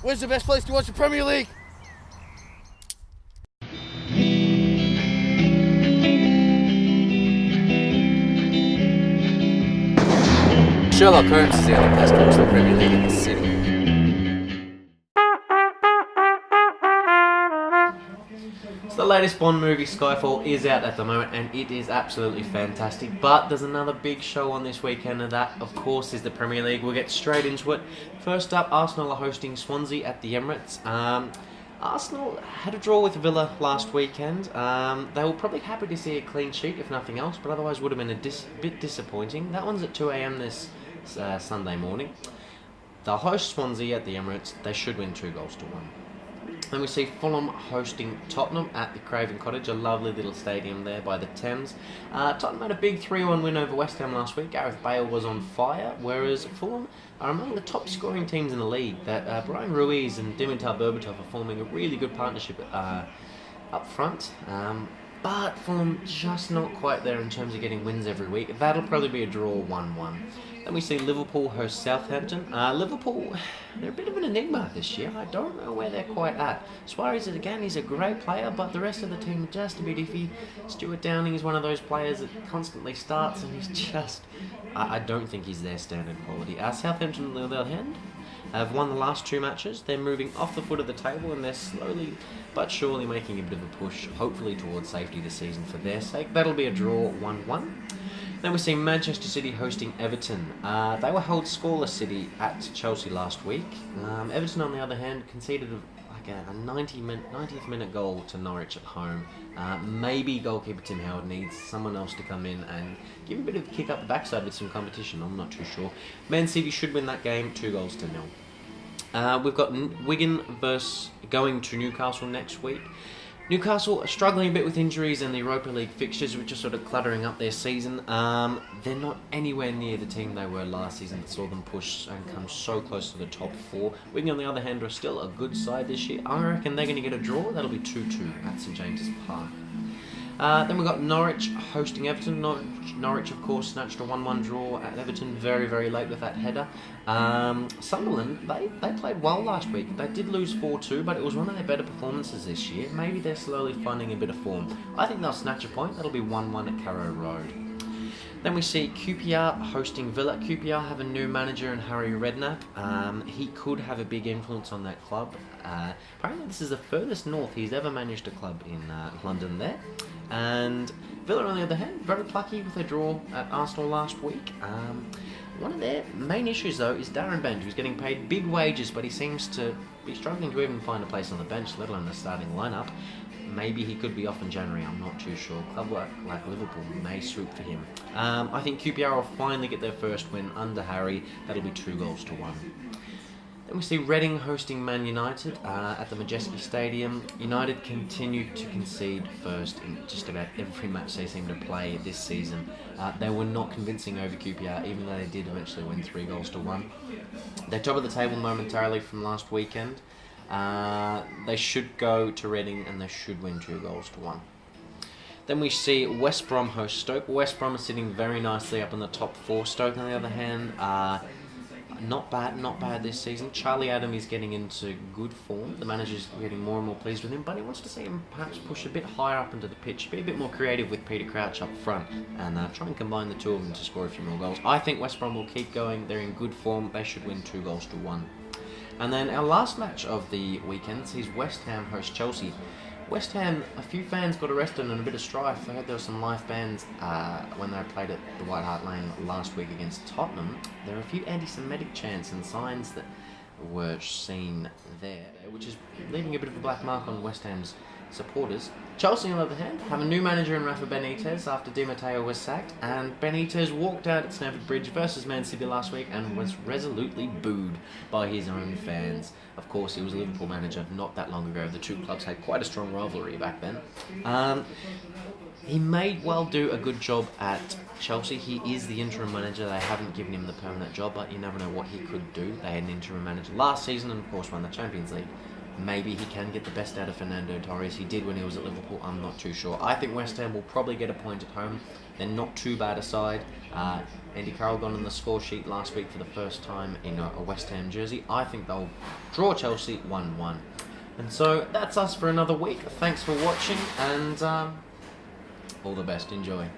Where's the best place to watch the Premier League? Sherlock Holmes is the only place to watch the Premier League in the city. So the latest Bond movie, Skyfall, is out at the moment and it is absolutely fantastic. But there's another big show on this weekend, and that, of course, is the Premier League. We'll get straight into it. First up, Arsenal are hosting Swansea at the Emirates. Arsenal had a draw with Villa last weekend. They were probably happy to see a clean sheet, if nothing else, but otherwise would have been a bit disappointing. That one's at 2 a.m. this Sunday morning. They'll host Swansea at the Emirates. They should win 2-1. Then we see Fulham hosting Tottenham at the Craven Cottage, a lovely little stadium there by the Thames. Tottenham had a big 3-1 win over West Ham last week. Gareth Bale was on fire, whereas Fulham are among the top scoring teams in the league. That Brian Ruiz and Dimitar Berbatov are forming a really good partnership up front. But Fulham just not quite there in terms of getting wins every week. That'll probably be a draw 1-1. Then we see Liverpool host Southampton. Liverpool, they're a bit of an enigma this year. I don't know where they're quite at. Suarez, again, he's a great player, but the rest of the team are just a bit iffy. Stuart Downing is one of those players that constantly starts, and he's just... I don't think he's their standard quality. Southampton, on the other hand, have won the last 2 matches. They're moving off the foot of the table, and they're slowly but surely making a bit of a push, hopefully towards safety this season for their sake. That'll be a draw 1-1. Then we see Manchester City hosting Everton. They were held scoreless City at Chelsea last week. Everton, on the other hand, conceded a 90th minute goal to Norwich at home. Maybe goalkeeper Tim Howard needs someone else to come in and give a bit of a kick up the backside with some competition. I'm not too sure. Man City should win that game 2-0. We've got Wigan versus going to Newcastle next week. Newcastle are struggling a bit with injuries and the Europa League fixtures, which are sort of cluttering up their season. They're not anywhere near the team they were last season that saw them push and come so close to the top 4. Wigan, on the other hand, are still a good side this year. I reckon they're going to get a draw. That'll be 2-2 at St James's Park. Then we've got Norwich hosting Everton. Norwich, of course, snatched a 1-1 draw at Everton very, very late with that header. Sunderland, they played well last week. They did lose 4-2, but it was one of their better performances this year. Maybe they're slowly finding a bit of form. I think they'll snatch a point. That'll be 1-1 at Carrow Road. Then we see QPR hosting Villa. QPR have a new manager in Harry Redknapp. He could have a big influence on that club. Apparently this is the furthest north he's ever managed a club in London there. And Villa, on the other hand, very plucky with a draw at Arsenal last week. One of their main issues, though, is Darren Bent, who's getting paid big wages, but he seems to be struggling to even find a place on the bench, let alone the starting lineup. Maybe he could be off in January, I'm not too sure. Club like Liverpool may swoop for him. I think QPR will finally get their first win under Harry. That'll be 2-1. Then we see Reading hosting Man United at the Majeski Stadium. United continue to concede first in just about every match they seem to play this season. They were not convincing over QPR, even though they did eventually win 3-1. They're top of the table momentarily from last weekend. They should go to Reading and they should win 2-1. Then we see West Brom host Stoke. West Brom is sitting very nicely up in the top 4. Stoke, on the other hand, not bad this season. Charlie Adam is getting into good form. The manager's getting more and more pleased with him, but he wants to see him perhaps push a bit higher up into the pitch, be a bit more creative with Peter Crouch up front, and try and combine the two of them to score a few more goals. I think West Brom will keep going. They're in good form. They should win 2-1. And then our last match of the weekend sees West Ham host Chelsea. West Ham, a few fans got arrested and a bit of strife. I heard there were some live bands when they played at the White Hart Lane last week against Tottenham. There were a few anti-Semitic chants and signs that were seen there, which is leaving a bit of a black mark on West Ham's supporters. Chelsea, on the other hand, have a new manager in Rafa Benitez after Di Matteo was sacked, and Benitez walked out at Stamford Bridge versus Man City last week and was resolutely booed by his own fans. Of course, he was a Liverpool manager not that long ago. The two clubs had quite a strong rivalry back then. He may well do a good job at Chelsea. He is the interim manager. They haven't given him the permanent job, but you never know what he could do. They had an interim manager last season and, of course, won the Champions League. maybe he can get the best out of Fernando Torres. He did when he was at Liverpool. I'm not too sure. I think West Ham will probably get a point at home. They're not too bad a side. Andy Carroll got on the score sheet last week for the first time in a West Ham jersey. I think they'll draw Chelsea 1-1. And so that's us for another week. Thanks for watching, and all the best. Enjoy.